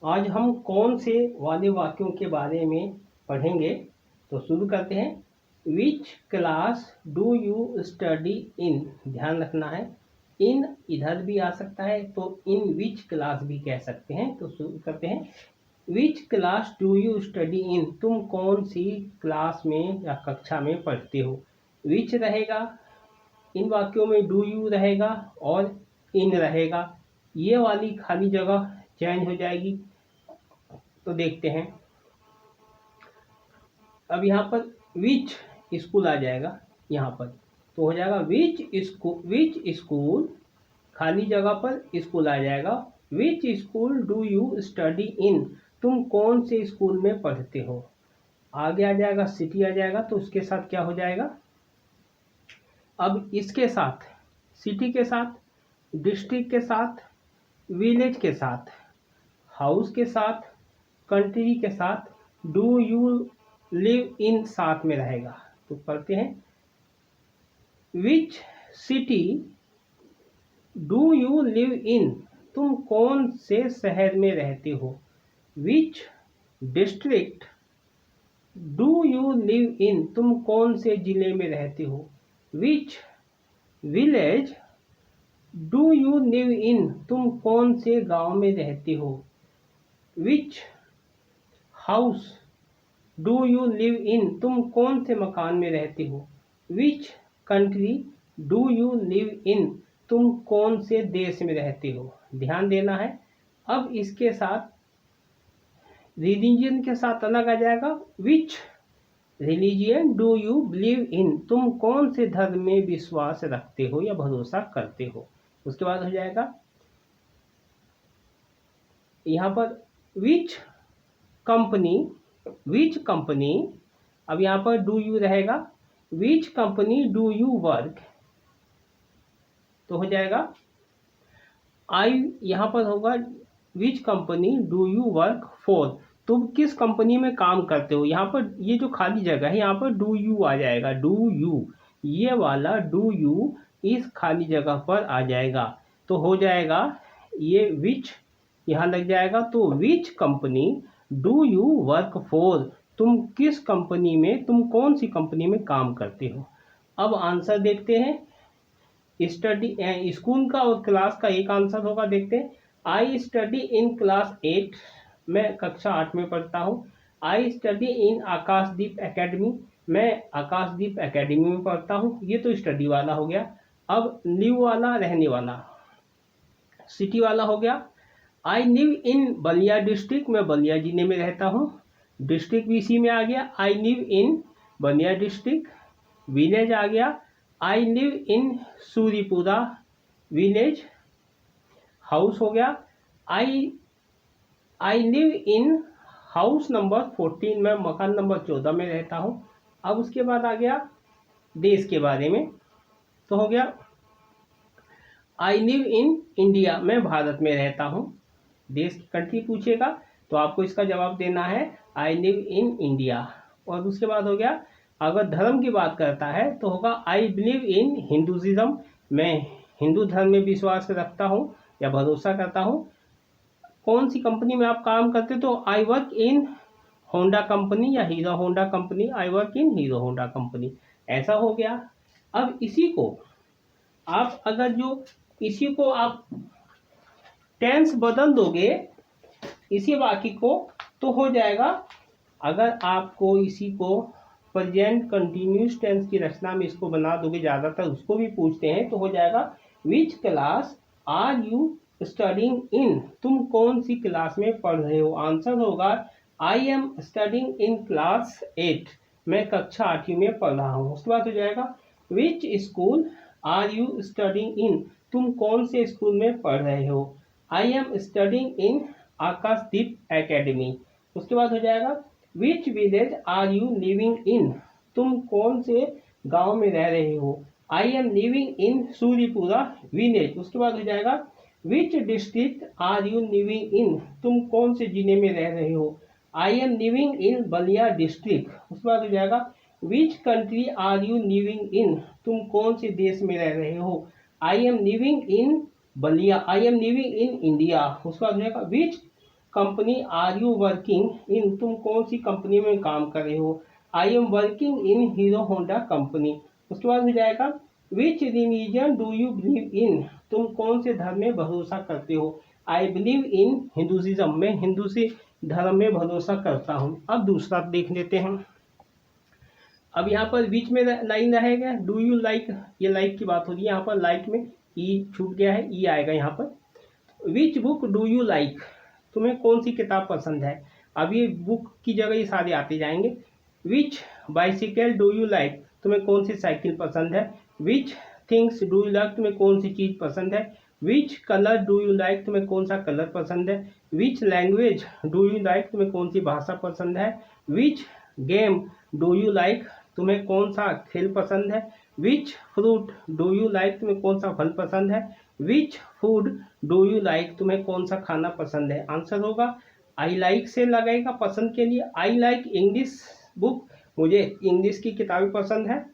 आज हम कौन से वाले वाक्यों के बारे में पढ़ेंगे। तो शुरू करते हैं। Which class do you study in, ध्यान रखना है इन इधर भी आ सकता है तो इन विच क्लास भी कह सकते हैं। तो शुरू करते हैं। Which class do you study in, तुम कौन सी क्लास में या कक्षा में पढ़ते हो। विच रहेगा, इन वाक्यों में डू यू रहेगा और इन रहेगा। ये वाली खाली जगह चेंज हो जाएगी। तो देखते हैं। अब यहाँ पर विच स्कूल आ जाएगा, यहाँ पर तो हो जाएगा विच स्कूल, खाली जगह पर स्कूल आ जाएगा। Which school do you study in, तुम कौन से स्कूल में पढ़ते हो। आगे आ जाएगा सिटी आ जाएगा, तो उसके साथ क्या हो जाएगा। अब इसके साथ सिटी के साथ, डिस्ट्रिक्ट के साथ, विलेज के साथ, हाउस के साथ, कंट्री के साथ, डू यू लिव इन साथ में रहेगा। तो पढ़ते हैं। Which city do you live in, तुम कौन से शहर में रहते हो। Which district do you live in, तुम कौन से जिले में रहते हो। Which village do you live in, तुम कौन से गांव में रहते हो। Which house do you live in, तुम कौन से मकान में रहते हो। Which country do you live in, तुम कौन से देश में रहते हो। ध्यान देना है। अब इसके साथ रिलीजन के साथ अलग आ जाएगा। Which religion do you believe in, तुम कौन से धर्म में विश्वास रखते हो या भरोसा करते हो। उसके बाद हो जाएगा यहाँ पर विच कंपनी, अब यहाँ पर डू यू रहेगा। Which company do you work, तो हो जाएगा यहाँ पर होगा which company do you work for, तुम किस कंपनी में काम करते हो। यहाँ पर ये जो खाली जगह है यहाँ पर डू यू आ जाएगा। डू यू, ये वाला डू यू इस खाली जगह पर आ जाएगा। तो हो जाएगा ये विच यहाँ लग जाएगा। तो which company do you work for, तुम किस कंपनी में, तुम कौन सी कंपनी में काम करते हो। अब आंसर देखते हैं। स्टडी स्कूल का और क्लास का एक आंसर होगा, देखते हैं। आई स्टडी इन क्लास 8, मैं कक्षा 8 में पढ़ता हूँ। I study in Akashdeep academy, मैं आकाशदीप एकेडमी में पढ़ता हूँ। ये तो स्टडी वाला हो गया। अब लिव वाला, रहने वाला, सिटी वाला हो गया। I live in Ballia district, मैं बलिया जिले में रहता हूँ। डिस्ट्रिक्ट भी इसी में आ गया। I live in Ballia district. Village आ गया। I live in Suripura village. House हो गया। I live in house number 14, मैं मकान नंबर 14 में रहता हूँ। अब उसके बाद आ गया देश के बारे में, तो हो गया आई लिव इन इंडिया, मैं भारत में रहता हूँ। देश की कंट्री पूछेगा तो आपको इसका जवाब देना है आई लिव इन इंडिया। और उसके बाद हो गया, अगर धर्म की बात करता है तो होगा आई बिलीव इन हिंदुज़िज्म, मैं हिंदू धर्म में विश्वास रखता हूँ या भरोसा करता हूँ। कौन सी कंपनी में आप काम करते, तो I work in Honda company या Hero Honda company, I work in Hero Honda company, ऐसा हो गया। अब इसी को आप इसी को आप टेंस बदल दोगे इसी वाक्य को, तो हो जाएगा। अगर आपको इसी को प्रेजेंट कंटिन्यूस टेंस की रचना में इसको बना दोगे, ज़्यादातर उसको भी पूछते हैं, तो हो जाएगा which class are you studying in, तुम कौन सी क्लास में पढ़ रहे हो। आंसर होगा आई एम स्टडिंग इन क्लास 8, मैं कक्षा 8वीं में पढ़ रहा हूँ। उसके बाद हो जाएगा which school are you studying in, तुम कौन से स्कूल में पढ़ रहे हो। I am studying in Akashdeep academy. उसके बाद हो जाएगा which village are you living in, तुम कौन से गांव में रह रहे हो। I am living in Suripura village. उसके बाद हो जाएगा which district are you living in, तुम कौन से जिले में रह रहे हो। I am living in Ballia district. उसके बाद हो जाएगा which country are you living in, तुम कौन से देश में रह रहे हो। I am living in Ballia, I am living in India. उसके बाद हो जाएगा which company are you working in, तुम कौन सी कंपनी में काम कर रहे हो। I am working in Hero Honda company. उसके बाद हो जाएगा विच religion do you believe in, तुम कौन से धर्म में भरोसा करते हो। आई बिलीव इन हिंदुइज्म, मैं हिंदू से धर्म में भरोसा करता हूँ। अब दूसरा देख लेते हैं। अब यहाँ पर बीच में लाइन रहेगा डू यू लाइक, ये लाइक की बात हो रही है। यहाँ पर लाइक में ई छूट गया है, ई आएगा यहाँ पर। Which book do you like, तुम्हें कौन सी किताब पसंद है। अब ये बुक की जगह ये सारे आते जाएंगे। विच बाइसिकल डू यू लाइक, तुम्हें कौन सी साइकिल पसंद है। Which things do you like, तुम्हें कौन सी चीज़ पसंद है। Which colour do you like, तुम्हें कौन सा कलर पसंद है। Which language do you like, तुम्हें कौन सी भाषा पसंद है। Which game do you like, तुम्हें कौन सा खेल पसंद है। Which fruit do you like, तुम्हें कौन सा फल पसंद है। Which food do you like, तुम्हें कौन सा खाना पसंद है। आंसर होगा आई लाइक से लगेगा पसंद के लिए। आई लाइक इंग्लिश बुक, मुझे इंग्लिश की किताबें पसंद है।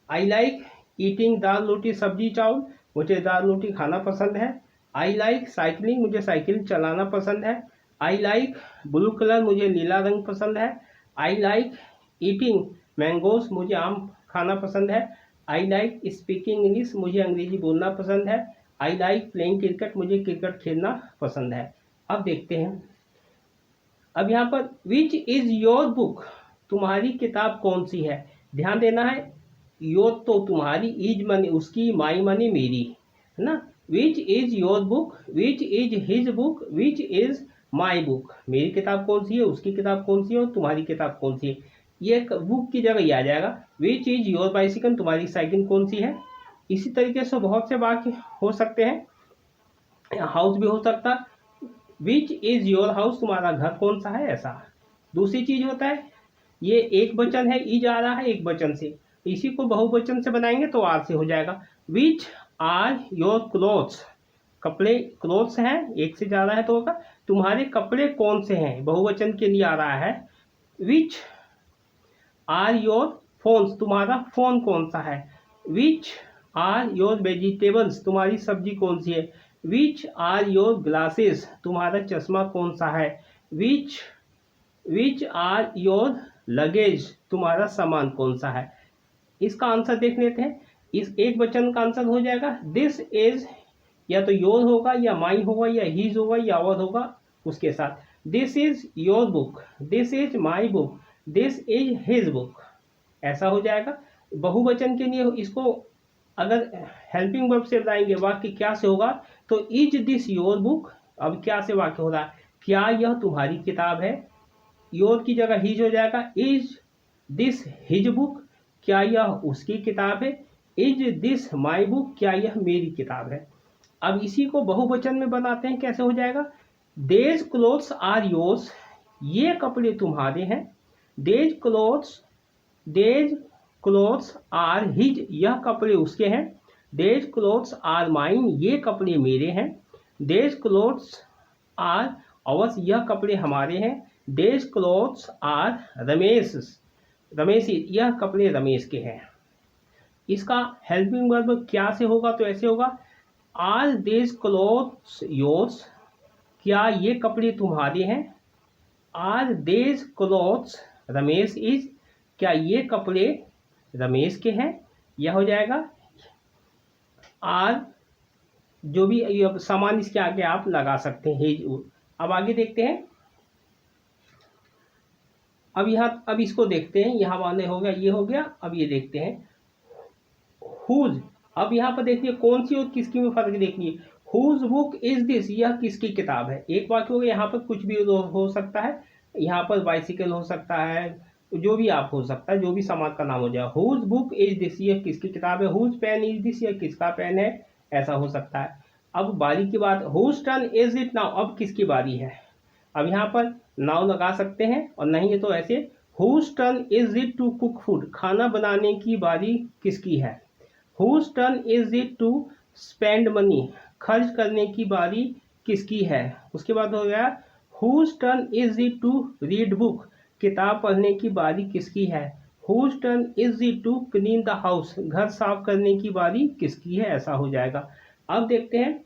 आई लाइक ईटिंग दाल रोटी सब्जी चावल, मुझे दाल रोटी खाना पसंद है। आई लाइक साइकिलिंग, मुझे साइकिल चलाना पसंद है। आई लाइक ब्लू कलर, मुझे नीला रंग पसंद है। आई लाइक ईटिंग मैंगोस, मुझे आम खाना पसंद है। आई लाइक स्पीकिंग इंग्लिश, मुझे अंग्रेजी बोलना पसंद है। आई लाइक प्लेइंग क्रिकेट, मुझे क्रिकेट खेलना पसंद है। अब देखते हैं, अब यहाँ पर विच इज़ योर बुक, तुम्हारी किताब कौन सी है। ध्यान देना है, योर तो तुम्हारी, इज मनी उसकी, माई मनी मेरी, है ना। Which is your book, which is his book, which is my book, मेरी किताब कौन सी है, उसकी किताब कौन सी है, और तुम्हारी किताब कौन सी है। ये बुक की जगह ये आ जाएगा। विच इज योर बाइसिकल, तुम्हारी साइकिल कौन सी है। इसी तरीके से बहुत से वाक्य हो सकते हैं। हाउस भी हो सकता, विच इज योर हाउस, तुम्हारा घर कौन सा है, ऐसा। दूसरी चीज होता है, ये एक वचन है, इज आ रहा है एक वचन से, इसी को बहुवचन से बनाएंगे तो आर से हो जाएगा। विच आर योर क्लोथ्स, कपड़े क्लोथ्स हैं, एक से ज़्यादा है तो होगा तुम्हारे कपड़े कौन से हैं, बहुवचन के लिए आ रहा है। विच आर योर फोन्स, तुम्हारा फोन कौन सा है। विच आर योर वेजिटेबल्स, तुम्हारी सब्जी कौन सी है। विच आर योर ग्लासेस, तुम्हारा चश्मा कौन सा है। विच आर योर लगेज, तुम्हारा सामान कौन सा है। इसका आंसर देख लेते हैं। इस एक वचन का आंसर हो जाएगा दिस इज, या तो योर होगा या माई होगा या हीज होगा या अवर होगा उसके साथ। This is your book, this is my book, this is his book, ऐसा हो जाएगा। बहुवचन के लिए इसको अगर हेल्पिंग वर्ब से बताएंगे वाक्य क्या से होगा, तो इज दिस योर बुक। अब क्या से वाक्य हो रहा है, क्या यह तुम्हारी किताब है। योर की जगह हिज हो जाएगा। इज दिस हिज बुक, क्या यह उसकी किताब है। इज दिस माई बुक, क्या यह मेरी किताब है। अब इसी को बहुवचन में बनाते हैं, कैसे हो जाएगा। देज क्लोथ्स आर योर्स, ये कपड़े तुम्हारे हैं। देज क्लोथ्स आर हिज, यह कपड़े उसके हैं। देज क्लोथ्स आर माइन, ये कपड़े मेरे हैं। देज क्लोथ्स आर अवर्स, यह कपड़े हमारे हैं। देज क्लोथ्स आर रमेश, यह कपड़े रमेश के हैं। इसका हेल्पिंग वर्ब क्या से होगा, तो ऐसे होगा आर देज क्लोथ्स योर्स, क्या ये कपड़े तुम्हारे हैं। आर देज क्लोथ्स रमेश इज, क्या ये कपड़े रमेश के हैं। यह हो जाएगा आर, जो भी सामान इसके आगे आप लगा सकते हैं। अब आगे देखते हैं। अब इसको देखते हैं, यहाँ वाले हो गया, ये हो गया। अब ये देखते हैं हुज। अब यहाँ पर देखिए कौन सी और किसकी में फर्क देखिए। हुज बुक इज दिस, यह किसकी किताब है। एक वाक्य हो गया, यहाँ पर कुछ भी हो सकता है, यहाँ पर बाइसिकल हो सकता है, जो भी आप हो सकता है, जो भी सामान का नाम हो जाए। हुज बुक इज दिस, यह किसकी किताब है। हुज पेन इज दिस, यह किसका पेन है, ऐसा हो सकता है। अब बारी की बात, whose turn is it now, अब किसकी बारी है। अब यहाँ पर नाउ लगा सकते हैं, और नहीं है तो ऐसे whose turn is it to cook food, खाना बनाने की बारी किसकी है। Whose turn is it to spend money, खर्च करने की बारी किसकी है। उसके बाद हो गया whose turn is it to read book, किताब पढ़ने की बारी किसकी है। Whose turn is it to clean the house, घर साफ करने की बारी किसकी है, ऐसा हो जाएगा। अब देखते हैं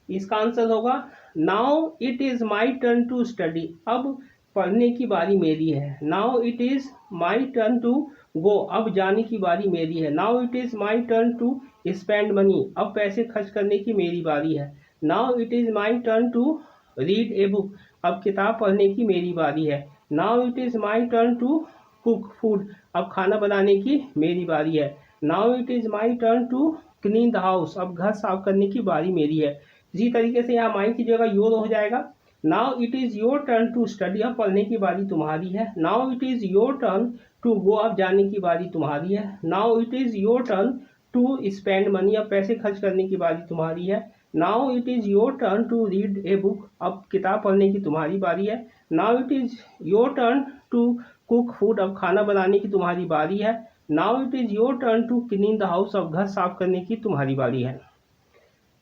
इसका आंसर होगा now it is my turn to study, अब पढ़ने की बारी मेरी है। Now it is my turn to go, अब जाने की बारी मेरी है। Now it is my turn to spend money, अब पैसे खर्च करने की मेरी बारी है। Now it is my turn to read a book, अब किताब पढ़ने की मेरी बारी है। Now it is my turn to cook food, अब खाना बनाने की मेरी बारी है। Now it is my turn to clean the house, अब घर साफ करने की बारी मेरी है। इसी तरीके से यहाँ माई की जगह योर हो जाएगा। Now it is your turn to study, अब पढ़ने की बारी तुम्हारी है। Now it is your turn to go, अब जाने की बारी तुम्हारी है। Now it is your turn to spend money, अब पैसे खर्च करने की बारी तुम्हारी है। Now it is your turn to read a book, अब किताब पढ़ने की तुम्हारी बारी है। Now it is your turn to cook food, अब खाना बनाने की तुम्हारी बारी है। Now it is your turn to clean the house, अब घर साफ करने की तुम्हारी बारी है।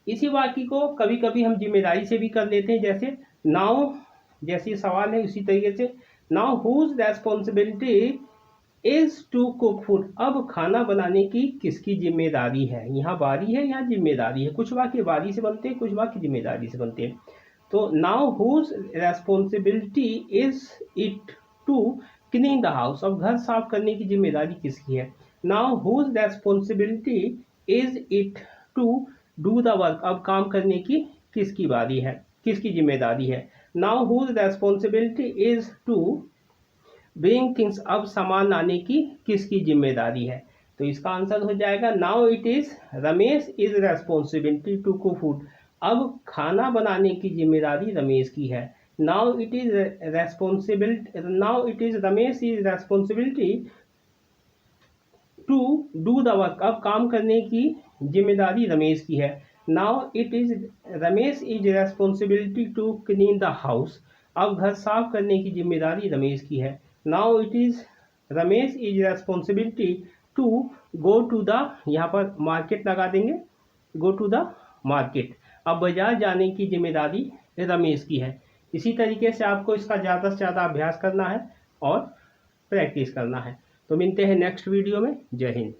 इसी वाक्य को कभी कभी हम जिम्मेदारी से भी कर लेते हैं, जैसे नाउ, जैसे सवाल है उसी तरीके से now whose responsibility is to cook food, अब खाना बनाने की किसकी जिम्मेदारी है। यहाँ बारी है, यहाँ जिम्मेदारी है। कुछ वाक्य बारी से बनते हैं, कुछ वाक्य जिम्मेदारी से बनते हैं। तो now whose responsibility is it to clean the house, अब घर साफ करने की जिम्मेदारी किसकी है। Now whose responsibility is it to do the work, अब काम करने की किसकी बारी है, किसकी जिम्मेदारी है। Now whose responsibility is to bring things, अब सामान लाने की किसकी जिम्मेदारी है। तो इसका आंसर हो जाएगा now it is Ramesh is responsibility to cook food, अब खाना बनाने की जिम्मेदारी रमेश की है। Now it is responsibility, now it is Ramesh is responsibility to do the work, अब काम करने की जिम्मेदारी रमेश की है। Now it is Ramesh is responsibility to clean the house, अब घर साफ करने की जिम्मेदारी रमेश की है। Now it is Ramesh is responsibility to go to the, यहाँ पर मार्केट लगा देंगे, गो टू द मार्केट, अब बाजार जाने की जिम्मेदारी रमेश की है। इसी तरीके से आपको इसका ज़्यादा से ज़्यादा अभ्यास करना है और प्रैक्टिस करना है। तो मिलते हैं नेक्स्ट वीडियो में। जय हिंद।